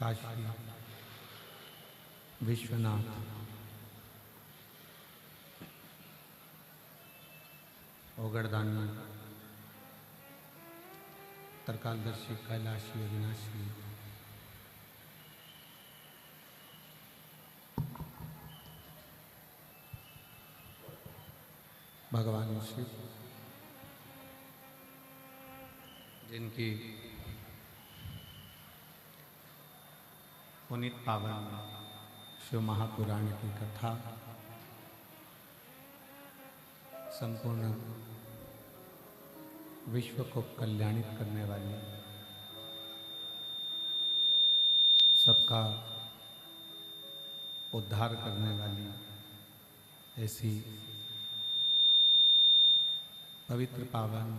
काशी विश्वनाथ ओगड़दानी तरकालदर्शी कैलाशी अविनाशी भगवान शिव जिनकी पुनीत पावन शिव महापुराण की कथा संपूर्ण विश्व को कल्याणित करने वाली, सबका उद्धार करने वाली ऐसी पवित्र पावन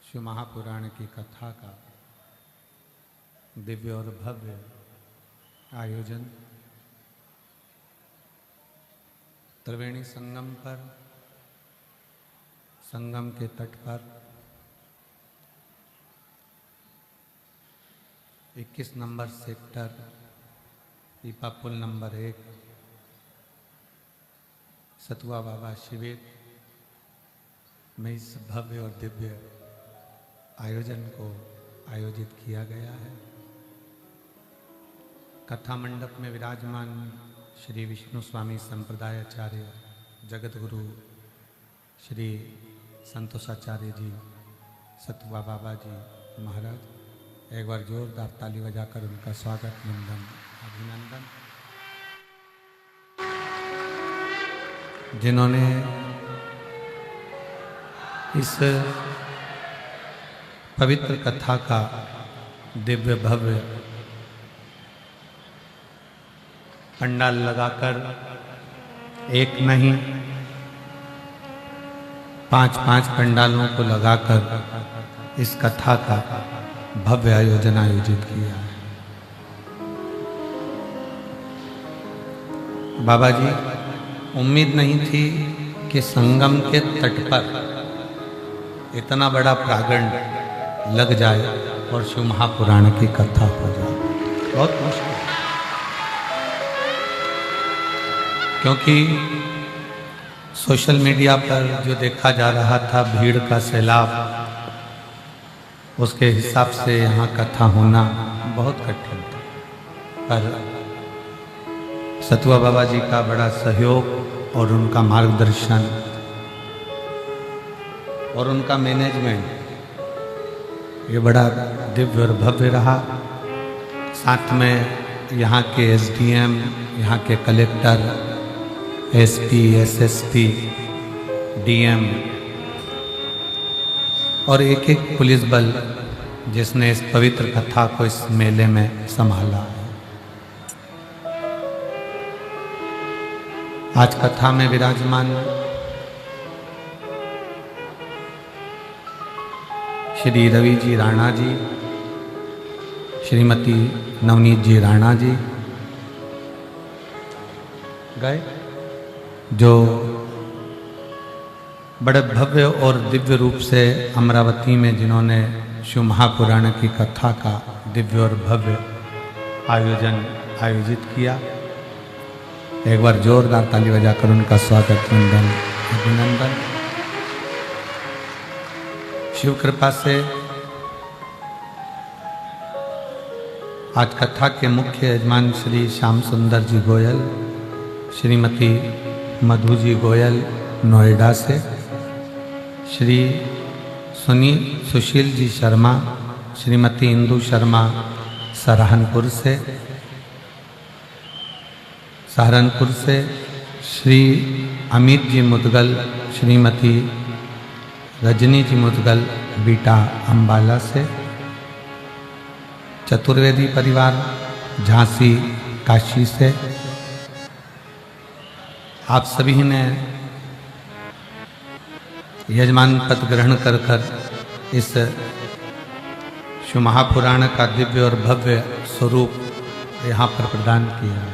शिव महापुराण की कथा का दिव्य और भव्य आयोजन त्रिवेणी संगम पर, संगम के तट पर 21 नंबर सेक्टर पीपा पुल नंबर 1 सतुआ बाबा शिविर में इस भव्य और दिव्य आयोजन को आयोजित किया गया है। कथा मंडप में विराजमान श्री विष्णु स्वामी संप्रदाय आचार्य जगत गुरु श्री संतोषाचार्य जी सतुआ बाबा जी महाराज, एक बार जोरदार ताली बजाकर उनका स्वागत वंदन अभिनंदन। जिन्होंने इस पवित्र कथा का दिव्य भव्य पंडाल लगाकर एक नहीं 5-5 पंडालों को लगाकर इस कथा का भव्य आयोजन आयोजित किया है। बाबा जी, उम्मीद नहीं थी कि संगम के तट पर इतना बड़ा प्रांगण लग जाए और शिव महापुराण की कथा हो जाए। बहुत मुश्किल, क्योंकि सोशल मीडिया पर जो देखा जा रहा था भीड़ का सैलाब, उसके हिसाब से यहाँ कथा होना बहुत कठिन था। पर सतुआ बाबा जी का बड़ा सहयोग और उनका मार्गदर्शन और उनका मैनेजमेंट ये बड़ा दिव्य और भव्य रहा। साथ में यहाँ के एसडीएम, यहाँ के कलेक्टर, एसपी, एसएसपी, डीएम और एक पुलिस बल जिसने इस पवित्र कथा को इस मेले में संभाला है। आज कथा में विराजमान श्री रवि जी राणा जी, श्रीमती नवनीत जी राणा जी गए, जो बड़े भव्य और दिव्य रूप से अमरावती में जिन्होंने शिव महापुराण की कथा का दिव्य और भव्य आयोजन आयोजित किया। एक बार जोरदार ताली बजाकर उनका स्वागत वंदन अभिनंदन। शिव कृपा से आज कथा के मुख्य यजमान श्री श्याम सुंदर जी गोयल, श्रीमती मधु जी गोयल नोएडा से, श्री सुशील जी शर्मा, श्रीमती इंदु शर्मा सहारनपुर से, श्री अमित जी मुदगल, श्रीमती रजनी जी मुदगल बीटा अम्बाला से, चतुर्वेदी परिवार झांसी काशी से। आप सभी ने यजमान पद ग्रहण कर इस शिव महापुराण का दिव्य और भव्य स्वरूप यहाँ पर प्रदान किया है।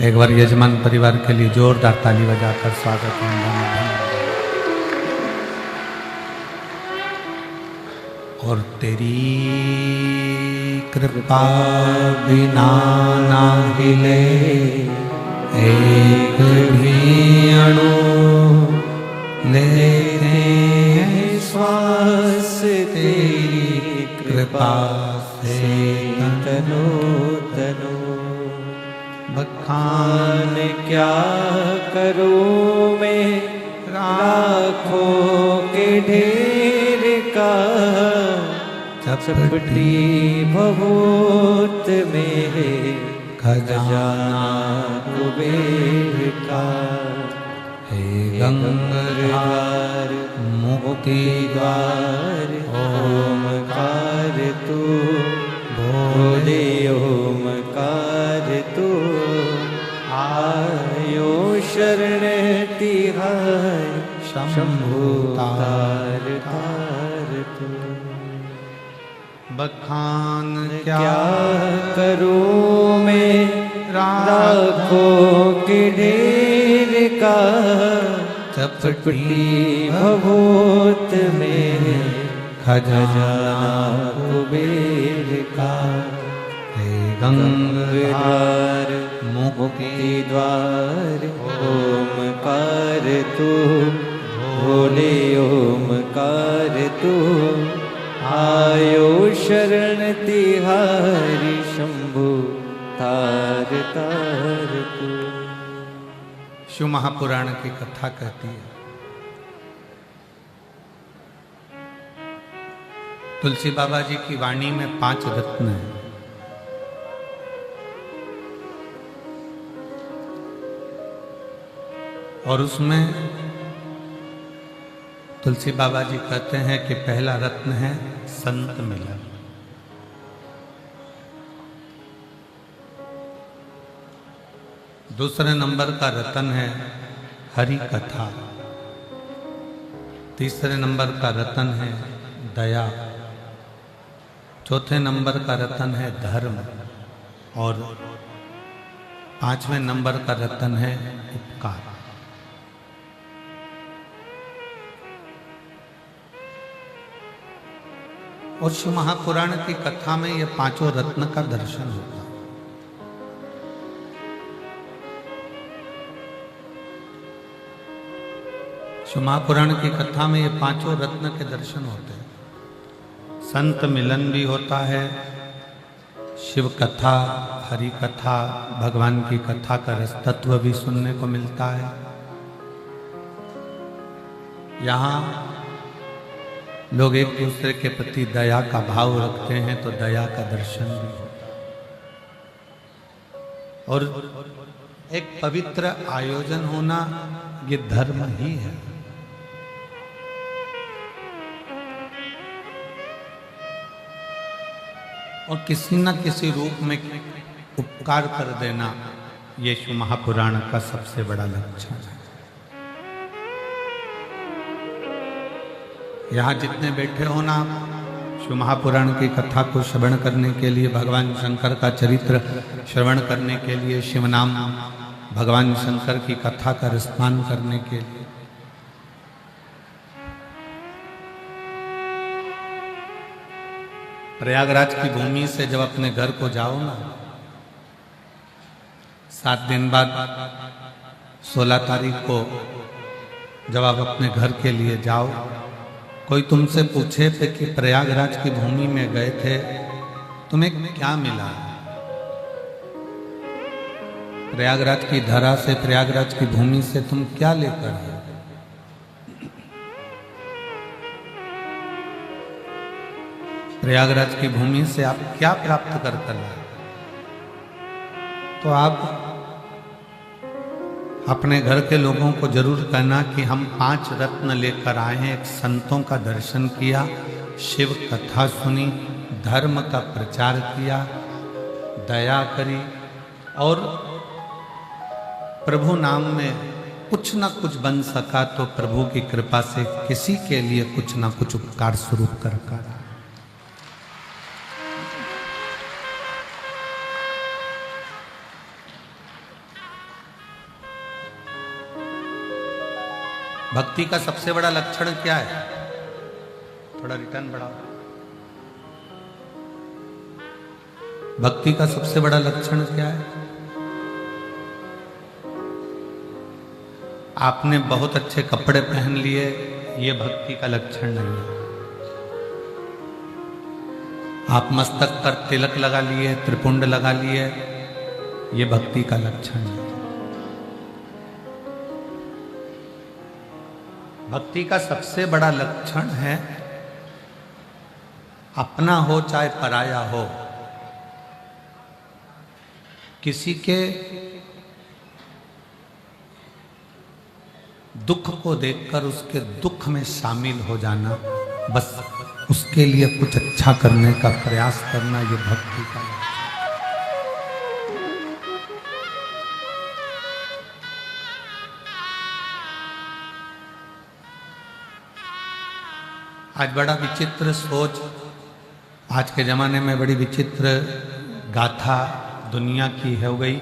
एक बार यजमान परिवार के लिए जोरदार ताली बजाकर स्वागत वंदन। और तेरी कृपा बिना ना हिले एक भी अणु, लेते हैं श्वास तेरी कृपा से तनो तनो। बखान क्या करूं मैं लाखों के ढेर का, चपटी भभूत मेरे खजाना कुबेर का। हे गंगाधर मुक्ति द्वार ओमकार तू, बोले ओमकार तू, आयो शरण तिहार शंभु तार तार तू। बखान क्या करूं मैं लाखों के ढेर का, चपटी भभूत में खजाना कुबेर का। हे गंगाधर मुक्ति द्वार ओमकार तू, भोले ओमकार तू, आयो शरण तिहारी शंभु तार तार तू। शिव महापुराण की कथा कहती है, तुलसी बाबा जी की वाणी में 5 रत्न हैं। और उसमें तुलसी बाबा जी कहते हैं कि पहला रत्न है संत मिलन। दूसरे नंबर का रत्न है हरि कथा। तीसरे नंबर का रत्न है दया। चौथे नंबर का रत्न है धर्म। और 5वें नंबर का रत्न है उपकार। और शिव महापुराण की कथा में ये 5 रत्न का दर्शन होता है। शिव महापुराण की कथा में ये 5 रत्न के दर्शन होते हैं। संत मिलन भी होता है, शिव कथा, हरि कथा, भगवान की कथा का रस तत्व भी सुनने को मिलता है। यहाँ लोग एक दूसरे के प्रति दया का भाव रखते हैं तो दया का दर्शन भी होता है। और एक पवित्र आयोजन होना ये धर्म ही है। और किसी न किसी रूप में उपकार कर देना ये शिव महापुराण का सबसे बड़ा लक्षण है। यहाँ जितने बैठे हो ना, शिव महापुराण की कथा को श्रवण करने के लिए, भगवान शंकर का चरित्र श्रवण करने के लिए, शिव नाम भगवान शंकर की कथा का रसपान करने के लिए। प्रयागराज की भूमि से जब अपने घर को जाओ ना, 7 दिन बाद 16 तारीख को जब आप अपने घर के लिए जाओ, कोई तुमसे पूछे थे कि प्रयागराज की भूमि में गए थे, तुम्हें क्या मिला? प्रयागराज की धरा से, प्रयागराज की भूमि से तुम क्या लेकर आए? प्रयागराज की भूमि से आप क्या प्राप्त कर लाए? तो आप अपने घर के लोगों को जरूर कहना कि हम 5 रत्न लेकर आए हैं। एक संतों का दर्शन किया, शिव कथा सुनी, धर्म का प्रचार किया, दया करी और प्रभु नाम में कुछ ना कुछ बन सका तो प्रभु की कृपा से किसी के लिए कुछ ना कुछ उपकार स्वरूप कर रहा। भक्ति का सबसे बड़ा लक्षण क्या है? थोड़ा रिटर्न बढ़ाओ। भक्ति का सबसे बड़ा लक्षण क्या है? आपने बहुत अच्छे कपड़े पहन लिए, ये भक्ति का लक्षण नहीं है। आप मस्तक पर तिलक लगा लिए, त्रिपुंड लगा लिए, ये भक्ति का लक्षण है। भक्ति का सबसे बड़ा लक्षण है अपना हो चाहे पराया हो, किसी के दुख को देखकर उसके दुख में शामिल हो जाना, बस उसके लिए कुछ अच्छा करने का प्रयास करना, ये भक्ति का लक्षण। आज बड़ा विचित्र सोच, आज के जमाने में बड़ी विचित्र गाथा दुनिया की हो गई।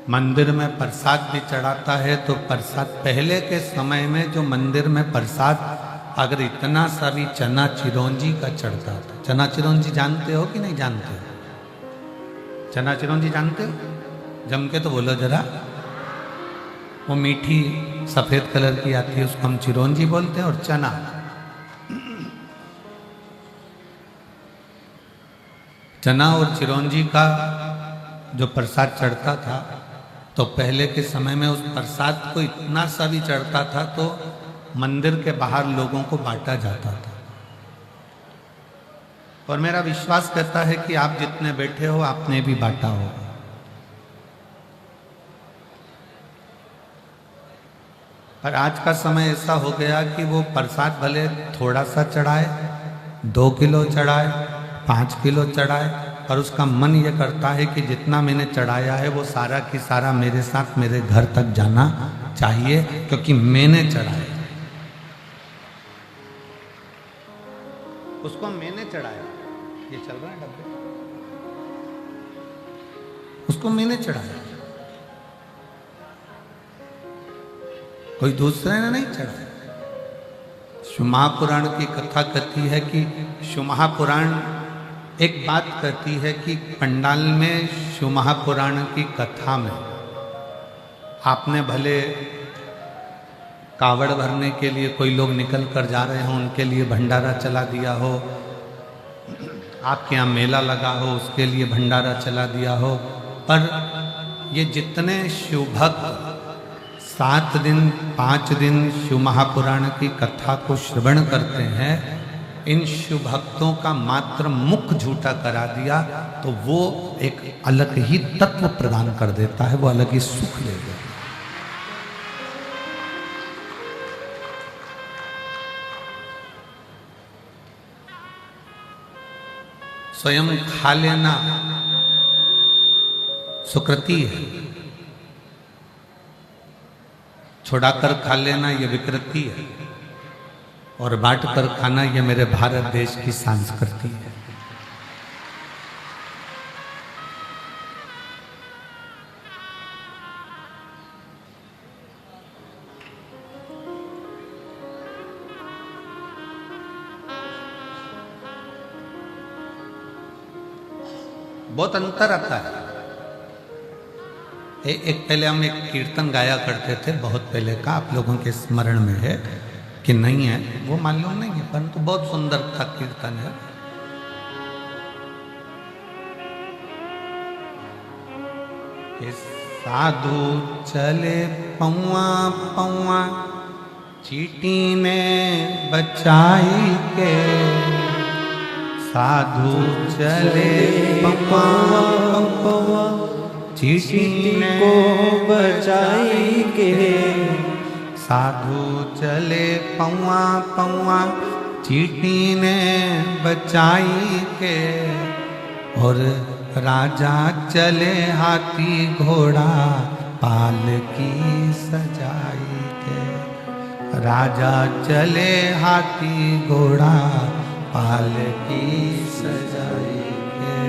मंदिर में प्रसाद भी चढ़ाता है तो प्रसाद, पहले के समय में जो मंदिर में प्रसाद अगर इतना सा भी चना चिरौंजी का चढ़ता था। चना चिरौंजी जानते हो कि नहीं जानते हो? चना चिरौंजी जानते हो? जम के तो बोलो जरा। वो मीठी सफेद कलर की आती है, उसको हम चिरौंजी बोलते हैं। और चना, चना और चिरौंजी का जो प्रसाद चढ़ता था, तो पहले के समय में उस प्रसाद को इतना सा भी चढ़ता था तो मंदिर के बाहर लोगों को बांटा जाता था। और मेरा विश्वास करता है कि आप जितने बैठे हो आपने भी बांटा होगा। पर आज का समय ऐसा हो गया कि वो प्रसाद भले थोड़ा सा चढ़ाए, 2 किलो चढ़ाए, 5 किलो चढ़ाए, और उसका मन ये करता है कि जितना मैंने चढ़ाया है वो सारा की सारा मेरे साथ मेरे घर तक जाना चाहिए, क्योंकि मैंने चढ़ाया, उसको मैंने चढ़ाया। ये चल रहा है डब्बे, उसको मैंने चढ़ाया, कोई दूसरे ने नहीं चढ़ाया। शिव महापुराण की कथा कहती है कि शिव महापुराण एक बात कहती है कि पंडाल में शिव महापुराण की कथा में आपने भले कावड़ भरने के लिए कोई लोग निकल कर जा रहे हो, उनके लिए भंडारा चला दिया हो, आपके यहाँ मेला लगा हो उसके लिए भंडारा चला दिया हो, पर ये जितने शिव भक्त 7 दिन 5 दिन शिव महापुराण की कथा को श्रवण करते हैं, इन शिव भक्तों का मात्र मुख झूठा करा दिया तो वो एक अलग ही तत्व प्रदान कर देता है, वो अलग ही सुख ले देता है। स्वयं खा लेना सुकृति है, छुड़ाकर खा लेना ये विकृति है, और बांट कर खाना ये मेरे भारत देश की संस्कृति है। बहुत अंतर आता है। एक पहले हम एक कीर्तन गाया करते थे, बहुत पहले का, आप लोगों के स्मरण में है कि नहीं है वो मालूम नहीं है, परंतु बहुत सुंदर था कीर्तन है। साधु चले पौआ पौआ चीटी ने बचाई के, साधु चले पौआ पौआ चीटी को बचाई के, साधु चले पौआ पौआ चीटी ने बचाई के, और राजा चले हाथी घोड़ा पालकी सजाई के, राजा चले हाथी घोड़ा पालकी सजाई के,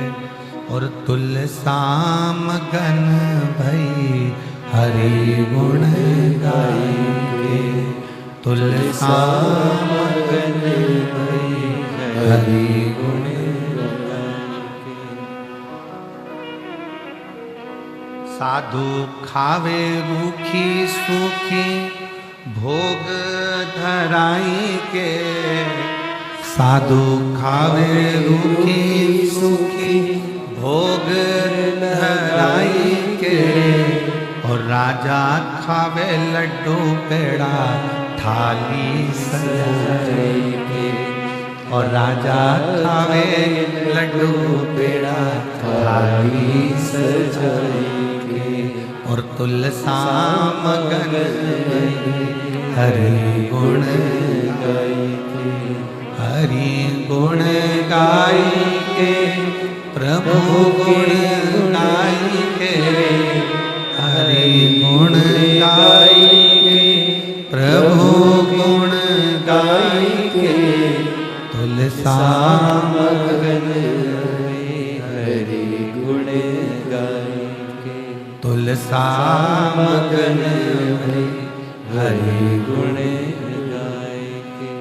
और तुलसाम गन भई हरि गुण गाई के, तुलसाम गन भई हरि गुण गाई के। साधु खावे रूखी सूखी भोग धराई के। साधु खावे रूखी सूखी भोग धराई के। और राजा खावे लड्डू पेड़ा थाली सजाई के। और राजा खावे लड्डू पेड़ा थाली सजाई के। और तुलसा मगन हरि गुण गाई के। हरि गुण गाई के प्रभु गुण गाई के। हरि गुण गाई के प्रभु गुण गाई के। तुलसा मगन हरि गुण गाई के। तुलसा मगन हरि गुण गाई के।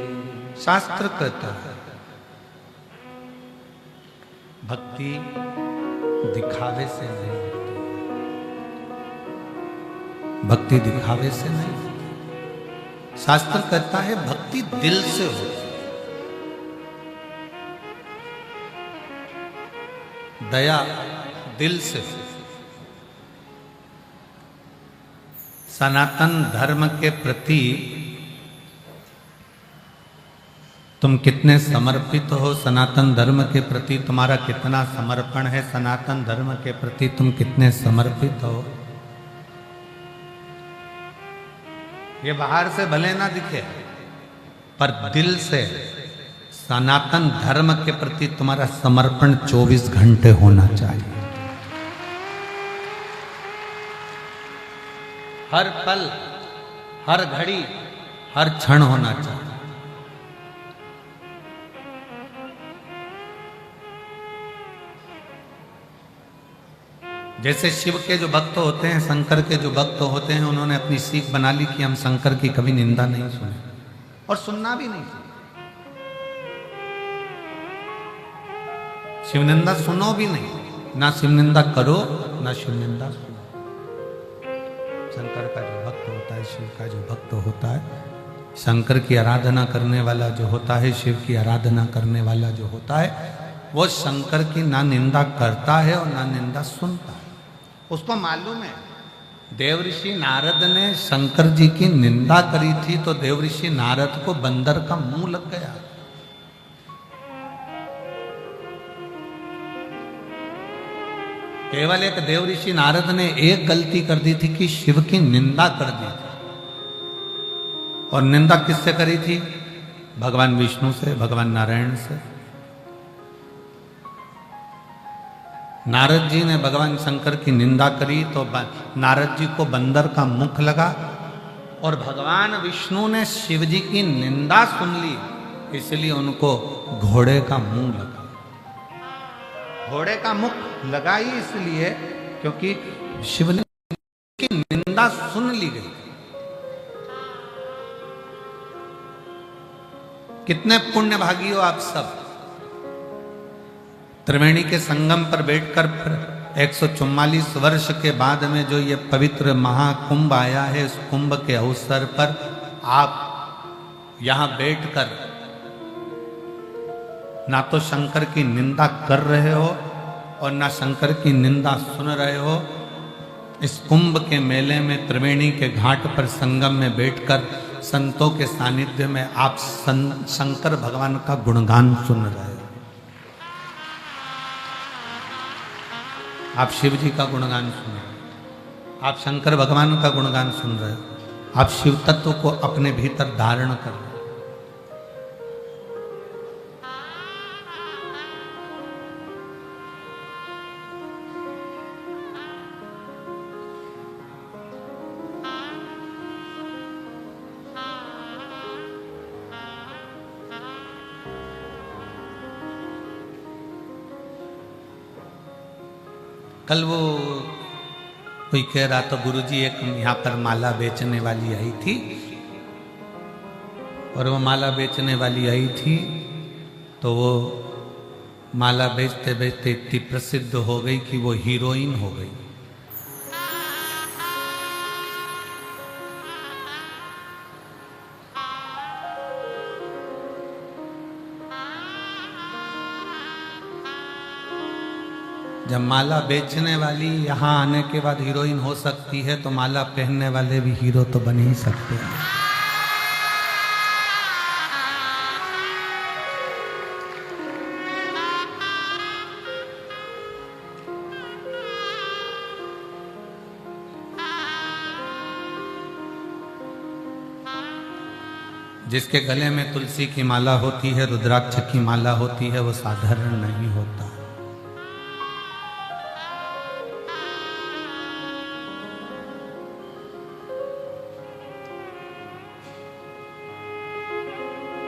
शास्त्र कहता है भक्ति दिखावे से नहीं, भक्ति दिखावे से नहीं। शास्त्र कहता है भक्ति दिल से हो। दया दिल से हो। सनातन धर्म के प्रति तुम कितने समर्पित हो, सनातन धर्म के प्रति तुम्हारा कितना समर्पण है, सनातन धर्म के प्रति तुम कितने समर्पित हो, ये बाहर से भले ना दिखे पर दिल से सनातन धर्म के प्रति तुम्हारा समर्पण 24 घंटे होना चाहिए। हर पल, हर घड़ी, हर क्षण होना चाहिए। जैसे शिव के जो भक्त होते हैं, शंकर के जो भक्त होते हैं, उन्होंने अपनी सीख बना ली कि हम शंकर की कभी निंदा नहीं सुने और सुनना भी नहीं। शिव निंदा सुनो भी नहीं, ना शिव निंदा करो ना शिव निंदा सुनो। शंकर का जो भक्त होता है, शिव का जो भक्त होता है, शंकर की आराधना करने वाला जो होता है, शिव की आराधना करने वाला जो होता है, वो शंकर की ना निंदा करता है और ना निंदा सुनता है। उसको मालूम है देवऋषि नारद ने शंकर जी की निंदा करी थी तो देवऋषि नारद को बंदर का मुंह लग गया। केवल एक देवऋषि नारद ने एक गलती कर दी थी कि शिव की निंदा कर दी थी। और निंदा किससे करी थी? भगवान विष्णु से, भगवान नारायण से। नारद जी ने भगवान शंकर की निंदा करी तो नारद जी को बंदर का मुख लगा और भगवान विष्णु ने शिव जी की निंदा सुन ली, इसलिए उनको घोड़े का मुंह लगा। घोड़े का मुख लगा ही इसलिए क्योंकि शिव ने की निंदा सुन ली गई। कितने पुण्य भागी हो आप सब। त्रिवेणी के संगम पर बैठकर 144 वर्ष के बाद में जो ये पवित्र महाकुंभ आया है, इस कुंभ के अवसर पर आप यहां बैठकर ना तो शंकर की निंदा कर रहे हो और ना शंकर की निंदा सुन रहे हो। इस कुंभ के मेले में त्रिवेणी के घाट पर संगम में बैठकर संतों के सानिध्य में आप शंकर भगवान का गुणगान सुन रहे हो। आप शिव जी का गुणगान सुन रहे हो, आप शंकर भगवान का गुणगान सुन रहे हो, आप शिव तत्व को अपने भीतर धारण कर रहे हो। कल वो कोई कह रहा था गुरुजी एक यहाँ पर माला बेचने वाली आई थी और वो माला बेचने वाली आई थी तो वो माला बेचते बेचते इतनी प्रसिद्ध हो गई कि वो हीरोइन हो गई। जब माला बेचने वाली यहाँ आने के बाद हीरोइन हो सकती है, तो माला पहनने वाले भी हीरो तो बन ही सकते हैं। जिसके गले में तुलसी की माला होती है, रुद्राक्ष की माला होती है, वो साधारण नहीं होता।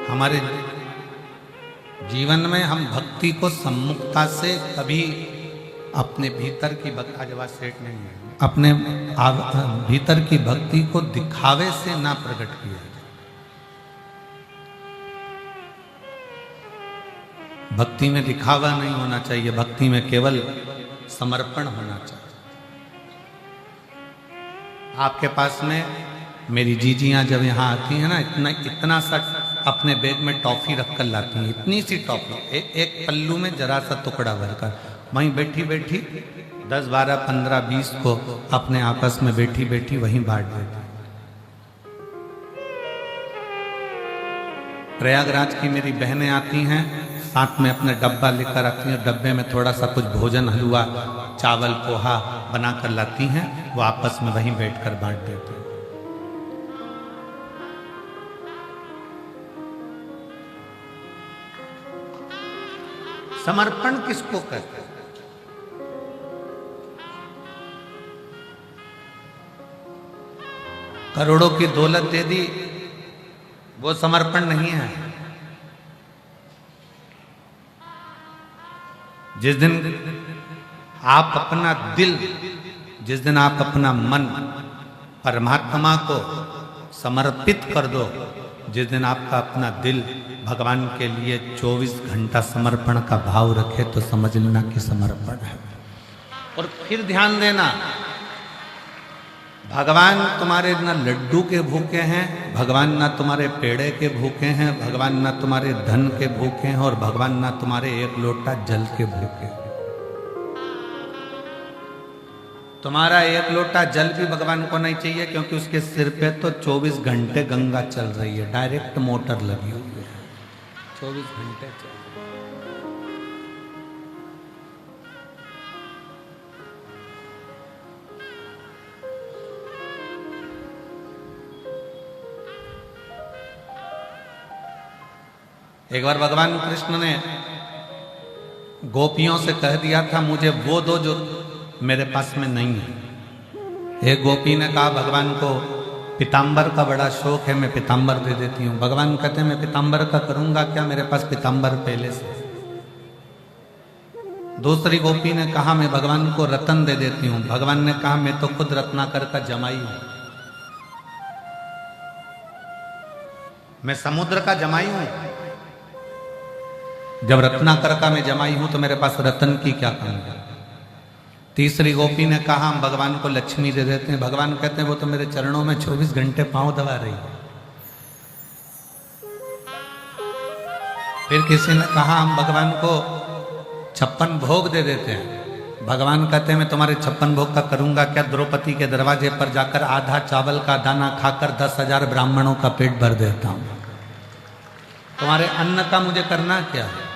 हमारे जीवन में हम भक्ति को सम्मुखता से कभी अपने भीतर की सेठ नहीं है, अपने भीतर की भक्ति को दिखावे से ना प्रकट किया। भक्ति में दिखावा नहीं होना चाहिए, भक्ति में केवल समर्पण होना चाहिए। आपके पास में मेरी जीजियां जब यहाँ आती हैं ना, इतना सा अपने बैग में टॉफी रखकर लाती हैं, इतनी सी टॉफी, एक पल्लू में जरा सा टुकड़ा भरकर, वहीं बैठी बैठी 10, 12, 15, 20 को अपने आपस में बैठी बैठी वहीं बांट देती। प्रयागराज की मेरी बहनें आती हैं, साथ में अपने डब्बा लेकर आती हैं, डब्बे में थोड़ा सा कुछ भोजन, हलवा, चावल, पोहा बना कर लाती हैं, वो आपस में वहीं बैठकर बांट देते हैं। समर्पण किसको कहते हैं? करोड़ों की दौलत दे दी, वो समर्पण नहीं है। जिस दिन आप अपना दिल, जिस दिन आप अपना मन परमात्मा को समर्पित कर दो, जिस दिन आपका अपना दिल भगवान के लिए 24 घंटा समर्पण का भाव रखे, तो समझ लेना कि समर्पण है। और फिर ध्यान देना, भगवान तुम्हारे ना लड्डू के भूखे हैं, भगवान ना तुम्हारे पेड़े के भूखे हैं, भगवान ना तुम्हारे धन के भूखे हैं, और भगवान ना तुम्हारे एक लोटा जल के भूखे हैं। तुम्हारा एक लोटा जल भी भगवान को नहीं चाहिए, क्योंकि उसके सिर पे तो 24 घंटे गंगा चल रही है, डायरेक्ट मोटर लगी हुई है, 24 घंटे चल। एक बार भगवान कृष्ण ने गोपियों से कह दिया था, मुझे वो दो जो मेरे पास में नहीं है। एक गोपी ने कहा भगवान को पीताम्बर का बड़ा शौक है, मैं पीताम्बर दे देती हूँ। भगवान कहते हैं मैं पीताम्बर का करूँगा क्या, मेरे पास पीताम्बर पहले से। दूसरी गोपी ने कहा मैं भगवान को रतन दे देती हूँ। भगवान ने कहा मैं तो खुद रत्नाकर का जमाई हूँ, मैं समुद्र का जमाई हूँ। जब रत्नाकर का मैं जमाई हूं तो मेरे पास रतन की क्या कमी है। तीसरी गोपी ने कहा हम भगवान को लक्ष्मी दे देते हैं। भगवान कहते हैं वो तो मेरे चरणों में 24 घंटे पांव दबा रही है। फिर किसी ने कहा हम भगवान को 56 भोग दे देते हैं। भगवान कहते हैं मैं तुम्हारे 56 भोग का करूंगा क्या, द्रौपदी के दरवाजे पर जाकर आधा चावल का दाना खाकर 10,000 ब्राह्मणों का पेट भर देता हूं। तुम्हारे अन्न का मुझे करना क्या है।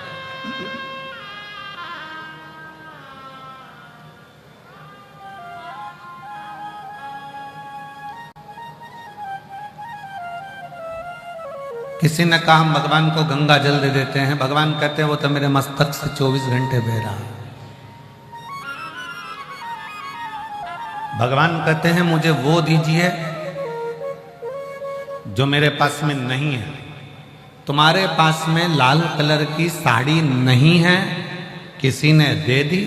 किसी ने कहा हम भगवान को गंगा जल दे देते हैं। भगवान कहते हैं वो तो मेरे मस्तक से 24 घंटे बह रहा है। भगवान कहते हैं मुझे वो दीजिए जो मेरे पास में नहीं है। तुम्हारे पास में लाल कलर की साड़ी नहीं है, किसी ने दे दी,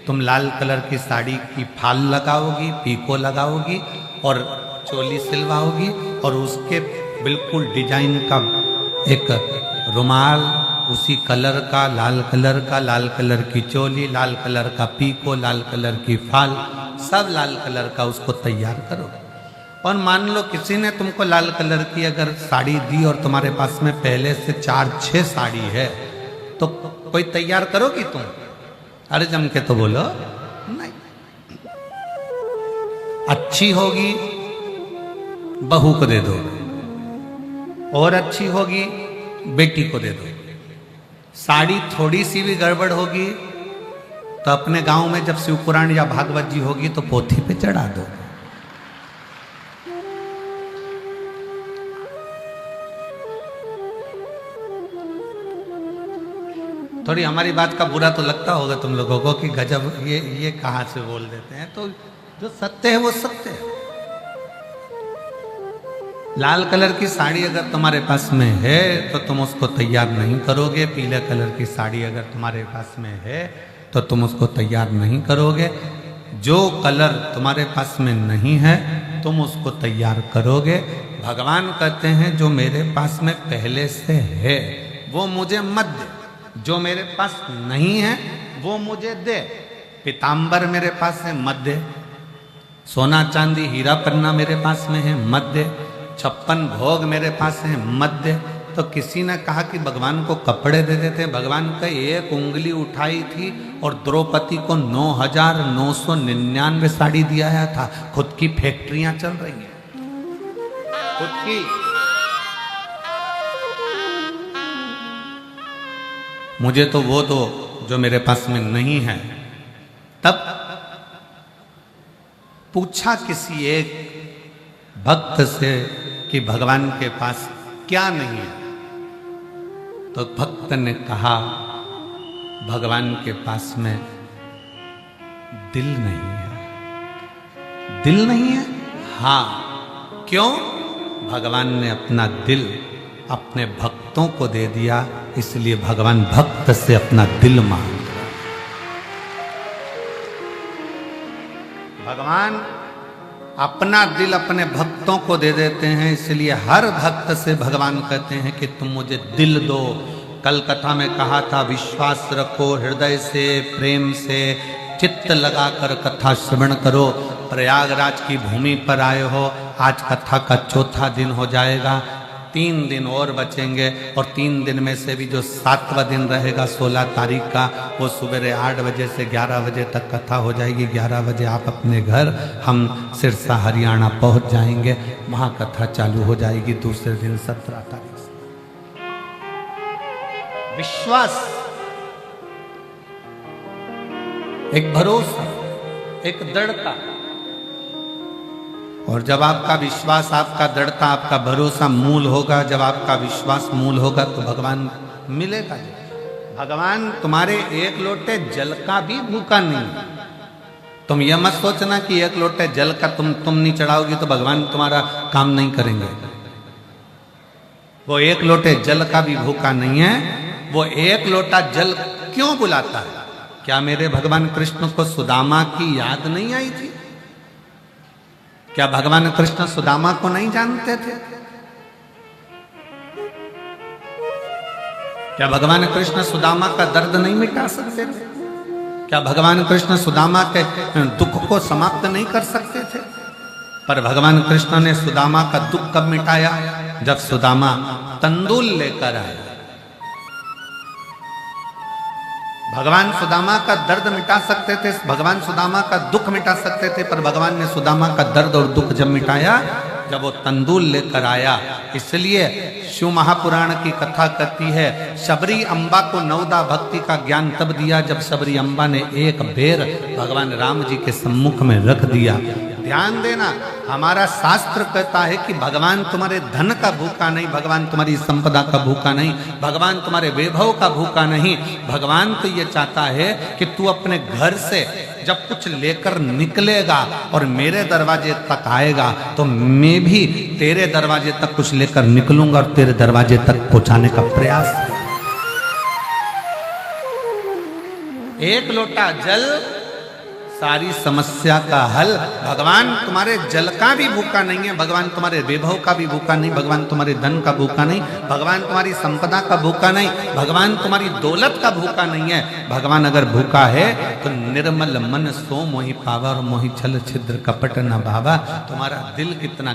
तुम लाल कलर की साड़ी की फाल लगाओगी, पीको लगाओगी और चोली सिलवाओगी और उसके बिल्कुल डिजाइन का एक रुमाल उसी कलर का, लाल कलर की चोली, लाल कलर का पीको, लाल कलर की फाल, सब लाल कलर का उसको तैयार करो। और मान लो किसी ने तुमको लाल कलर की अगर साड़ी दी और तुम्हारे पास में पहले से 4-6 साड़ी है, तो कोई तैयार करोगी तुम? अरे जम के तो बोलो। नहीं, अच्छी होगी बहू को दे दो, और अच्छी होगी बेटी को दे दो। साड़ी थोड़ी सी भी गड़बड़ होगी तो अपने गांव में जब शिव पुराण या भागवत जी होगी तो पोथी पे चढ़ा दो। थोड़ी हमारी बात का बुरा तो लगता होगा तुम लोगों को कि गजब ये कहां से बोल देते हैं, तो जो सत्य है वो सत्य है। लाल कलर की साड़ी अगर तुम्हारे पास में है तो तुम उसको तैयार नहीं करोगे, पीले कलर की साड़ी अगर तुम्हारे पास में है तो तुम उसको तैयार नहीं करोगे। जो कलर तुम्हारे पास में नहीं है तुम उसको तैयार करोगे। भगवान कहते हैं जो मेरे पास में पहले से है वो मुझे मत दे, जो मेरे पास नहीं है वो मुझे दे। पीताम्बर मेरे पास है मत दे, सोना चांदी हीरा पन्ना मेरे पास में है मत दे, 56 भोग मेरे पास है मत दे। तो किसी ने कहा कि भगवान को कपड़े दे देते। भगवान का एक उंगली उठाई थी और द्रौपदी को 9,999 साड़ी दिया था। खुद की फैक्ट्रियां चल रही हैं, खुद की। मुझे तो वो दो जो मेरे पास में नहीं है। तब पूछा किसी एक भक्त से कि भगवान के पास क्या नहीं है, तो भक्त ने कहा भगवान के पास में दिल नहीं है। दिल नहीं है? हाँ। क्यों? भगवान ने अपना दिल अपने भक्तों को दे दिया, इसलिए भगवान भक्त से अपना दिल मांग रहा। भगवान अपना दिल अपने भक्तों को दे देते हैं, इसलिए हर भक्त से भगवान कहते हैं कि तुम मुझे दिल दो। कल कथा में कहा था विश्वास रखो, हृदय से प्रेम से चित्त लगाकर कथा श्रवण करो। प्रयागराज की भूमि पर आए हो, आज कथा का चौथा दिन हो जाएगा, 3 दिन और बचेंगे और 3 दिन में से भी जो 7वां दिन रहेगा 16 तारीख का, वो सुबह 8 बजे से 11 बजे तक कथा हो जाएगी। 11 बजे आप अपने घर, हम सिरसा हरियाणा पहुंच जाएंगे, वहां कथा चालू हो जाएगी दूसरे दिन 17 तारीख से। विश्वास, एक भरोसा, एक दृढ़ता। और जब आपका विश्वास, आपका दृढ़ता, आपका भरोसा मूल होगा, जब आपका विश्वास मूल होगा तो भगवान मिलेगा। भगवान तुम्हारे एक लोटे जल का भी भूखा नहीं। तुम यह मत सोचना कि एक लोटे जल का तुम नहीं चढ़ाओगी तो भगवान तुम्हारा काम नहीं करेंगे। वो एक लोटे जल का भी भूखा नहीं है। वो एक लोटा जल क्यों बुलाता है? क्या मेरे भगवान कृष्ण को सुदामा की याद नहीं आई थी? क्या भगवान कृष्ण सुदामा को नहीं जानते थे? क्या भगवान कृष्ण सुदामा का दर्द नहीं मिटा सकते थे? क्या भगवान कृष्ण सुदामा के दुख को समाप्त नहीं कर सकते थे? पर भगवान कृष्ण ने सुदामा का दुख कब मिटाया? जब सुदामा तंदूल लेकर आया। भगवान सुदामा का दर्द मिटा सकते थे, भगवान सुदामा का दुख मिटा सकते थे, पर भगवान ने सुदामा का दर्द और दुख जब मिटाया जब वो तंदूल लेकर आया। इसलिए शिव महापुराण की कथा कहती है शबरी अम्बा को नवदा भक्ति का ज्ञान तब दिया जब शबरी अम्बा ने एक बेर भगवान राम जी के सम्मुख में रख दिया। ध्यान देना, हमारा शास्त्र कहता है कि भगवान तुम्हारे धन का भूखा नहीं, भगवान तुम्हारी संपदा का भूखा नहीं, भगवान तुम्हारे वैभव का भूखा नहीं। भगवान तो ये चाहता है कि तू अपने घर से जब कुछ लेकर निकलेगा और मेरे दरवाजे तक आएगा तो मैं भी तेरे दरवाजे तक कुछ लेकर निकलूंगा और तेरे दरवाजे तक पहुंचाने का प्रयास। एक लोटा जल सारी समस्या का हल। भगवान तुम्हारे जल का भी भूखा नहीं है, भगवान तुम्हारे वैभव का भी भूखा नहीं, भगवान तुम्हारे धन का भूखा नहीं, भगवान तुम्हारी संपदा का भूखा नहीं, भगवान तुम्हारी दौलत का भूखा नहीं है। भगवान अगर भूखा है तो निर्मल मन सो मोहि पावा और मोहि छल छिद्र कपट न भावा। तुम्हारा दिल कितना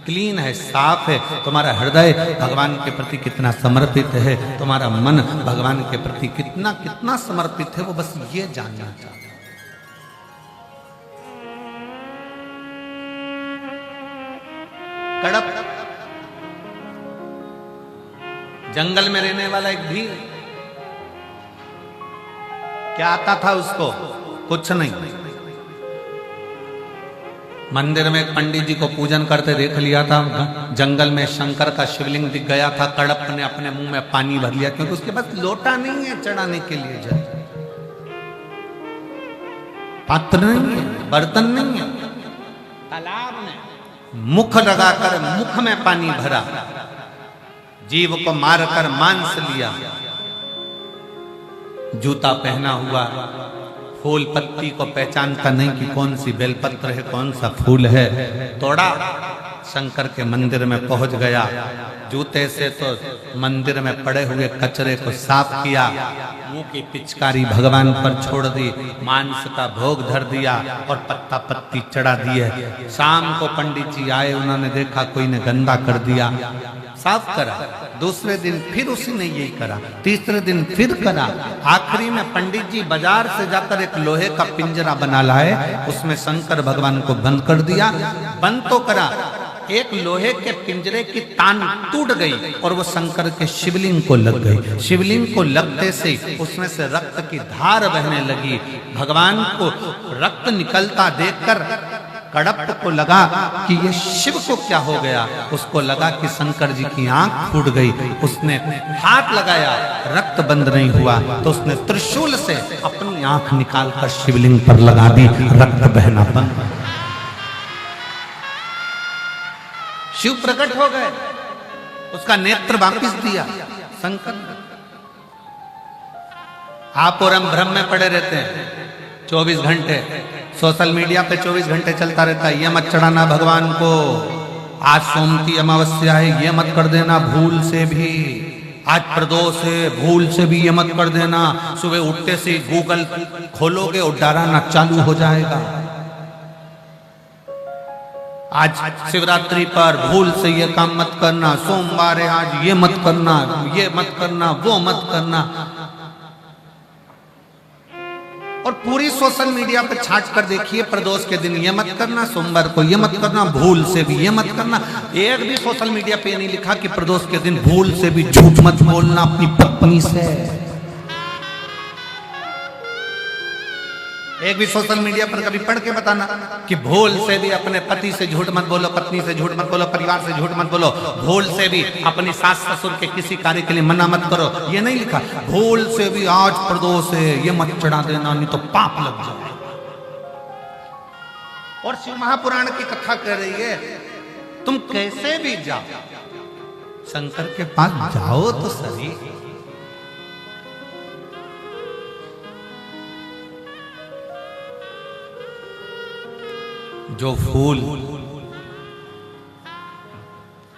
क्लीन है, साफ है, तुम्हारा हृदय भगवान के प्रति कितना समर्पित है, तुम्हारा मन भगवान के प्रति कितना कितना समर्पित है, वो बस ये जानना चाहता है। कड़प जंगल में रहने वाला एक भील, क्या आता था उसको? कुछ नहीं। मंदिर में एक पंडित जी को पूजन करते देख लिया था, जंगल में शंकर का शिवलिंग दिख गया था, कड़प ने अपने मुंह में पानी भर लिया, क्योंकि उसके पास लोटा नहीं है चढ़ाने के लिए, जल पात्र नहीं है, बर्तन नहीं है। तालाब में मुख लगाकर मुख में पानी भरा, जीव को मारकर मांस लिया, जूता पहना हुआ, फूल पत्ती को पहचानता नहीं कि कौन सी बेलपत्र है, कौन सा फूल है, तोड़ा, शंकर के मंदिर में पहुंच गया, जूते से तो मंदिर में पड़े हुए कचरे को साफ किया, मुंह की पिचकारी भगवान पर छोड़ दी, मांस का भोग धर दिया और पत्ता पत्ती चढ़ा दिए। शाम को पंडित जी आए, उन्होंने देखा कोई ने गंदा कर दिया, साफ करा। दूसरे दिन फिर उसी ने यही करा, तीसरे दिन फिर करा। आखिरी में पंडित जी बाजार से जाकर एक लोहे का पिंजरा बना लाए, उसमें शंकर भगवान को बंद कर दिया। बंद तो करा, एक लोहे के पिंजरे की तान टूट गई और वो शंकर के शिवलिंग को लग गई। शिवलिंग को लगते से उसमें से रक्त की धार बहने लगी। भगवान को रक्त निकलता देखकर कड़प को लगा कि ये शिव को क्या हो गया। उसको लगा कि शंकर जी की आंख फूट गई। उसने हाथ लगाया, रक्त बंद नहीं हुआ, तो उसने त्रिशूल से अपनी आंख निकालकर शिवलिंग पर लगा दी, रक्त बहना बंद। शिव प्रकट हो गए, उसका नेत्र वापिस दिया शंकर। आप और हम भ्रम में पड़े रहते हैं 24 घंटे, सोशल मीडिया पे 24 घंटे चलता रहता है, ये मत चढ़ाना भगवान को, आज सोमती अमावस्या है, ये मत कर देना भूल से भी, आज प्रदोष है, भूल से भी ये मत कर देना। सुबह उठते से गूगल खोलोगे और डराना चालू हो जाएगा। आज शिवरात्रि पर भूल से ये काम मत करना, सोमवार है आज ये मत करना, ये मत करना, वो मत करना। और पूरी सोशल मीडिया पे छाट कर देखिए, प्रदोष के दिन ये मत करना, सोमवार को ये मत करना, भूल से भी ये मत करना। एक भी सोशल मीडिया पे नहीं लिखा कि प्रदोष के दिन भूल से भी झूठ मत बोलना अपनी पत्नी से। एक भी सोशल मीडिया पर कभी पढ़ के बताना कि भूल से भी अपने पति से झूठ मत बोलो, पत्नी से झूठ मत बोलो, परिवार से झूठ मत बोलो, भूल से भी अपनी सास ससुर के किसी कार्य के लिए मना मत करो, ये नहीं लिखा। भूल से भी आज प्रदोष है ये मत चढ़ा देना, नहीं तो पाप लग जाए। और शिव महापुराण की कथा कह रही है, तुम कैसे भी जाओ शंकर के पास जाओ तो सही। जो फूल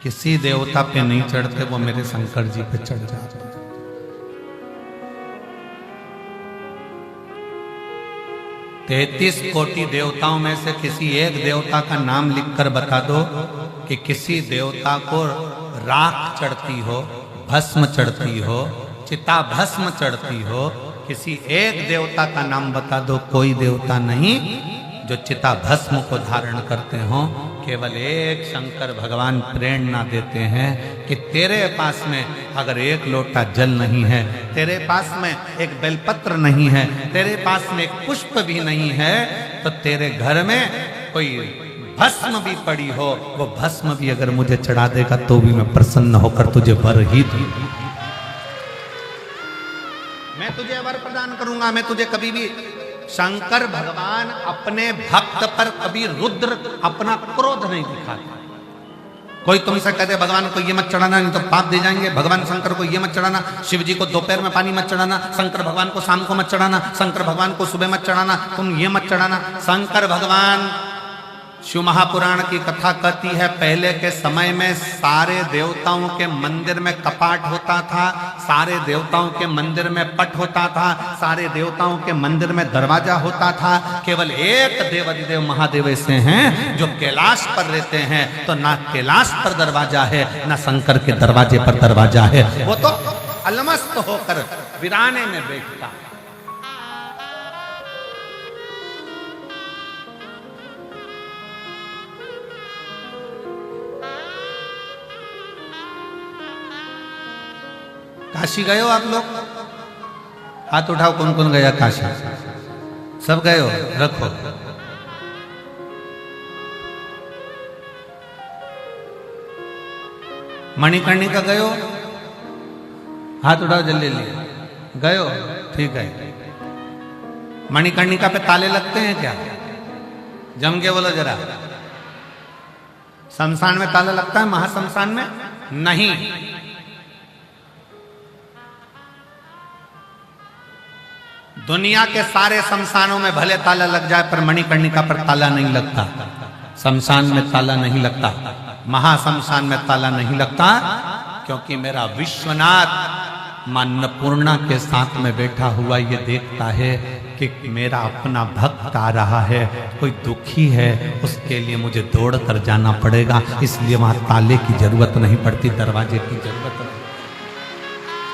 किसी देवता पे नहीं चढ़ते वो मेरे शंकर जी पे चढ़ जाते। 33 कोटि देवताओं में से किसी एक देवता का नाम लिखकर बता दो कि किसी देवता को राख चढ़ती हो, भस्म चढ़ती हो, चिता भस्म चढ़ती हो। किसी एक देवता का नाम बता दो, कोई देवता नहीं जो चिता भस्म को धारण करते हो। केवल एक शंकर भगवान प्रेरणा देते हैं कि तेरे पास में अगर एक लोटा जल नहीं है, तेरे पास में एक बेलपत्र नहीं है, तेरे पास में एक पुष्प भी नहीं है, तो तेरे घर में कोई भस्म भी पड़ी हो, वो भस्म भी अगर मुझे चढ़ा देगा तो भी मैं प्रसन्न होकर तुझे वर ही दूंगा। मैं तुझे वर प्रदान करूंगा। मैं तुझे कभी भी, शंकर भगवान अपने भक्त पर कभी रुद्र अपना क्रोध नहीं दिखाता। कोई तुमसे कहते भगवान को ये मत चढ़ाना नहीं तो पाप दे जाएंगे, भगवान शंकर को ये मत चढ़ाना, शिव जी को दोपहर में पानी मत चढ़ाना, शंकर भगवान को शाम को मत चढ़ाना, शंकर भगवान को सुबह मत चढ़ाना, तुम ये मत चढ़ाना। शंकर भगवान शिव महापुराण की कथा कहती है, पहले के समय में सारे देवताओं के मंदिर में कपाट होता था, सारे देवताओं के मंदिर में पट होता था, सारे देवताओं के मंदिर में दरवाजा होता था। केवल एक देवाधिदेव महादेव ऐसे हैं जो कैलाश पर रहते हैं, तो ना कैलाश पर दरवाजा है, ना शंकर के दरवाजे पर दरवाजा है। वो तो अलमस्त होकर वीराने में बैठता। काशी गए हो आप लोग? हाथ उठाओ, कौन कौन गया काशी? सब गए हो? रखो। मणिकर्णिका गए हो? हाथ उठाओ जल्दी ले। गए हो? ठीक है। मणिकर्णिका पे ताले लगते हैं क्या? जम के बोलो जरा। शमशान में ताला लगता है, महाशमशान में नहीं। दुनिया के सारे शमशानों में भले ताला लग जाए, पर मणिकर्णिका पर ताला नहीं लगता। शमशान में ताला नहीं लगता, महाशमशान में ताला नहीं लगता, क्योंकि मेरा विश्वनाथ मां अन्नपूर्णा के साथ में बैठा हुआ ये देखता है कि मेरा अपना भक्त आ रहा है, कोई दुखी है, उसके लिए मुझे दौड़ कर जाना पड़ेगा, इसलिए वहां ताले की जरूरत नहीं पड़ती, दरवाजे की जरूरत नहीं।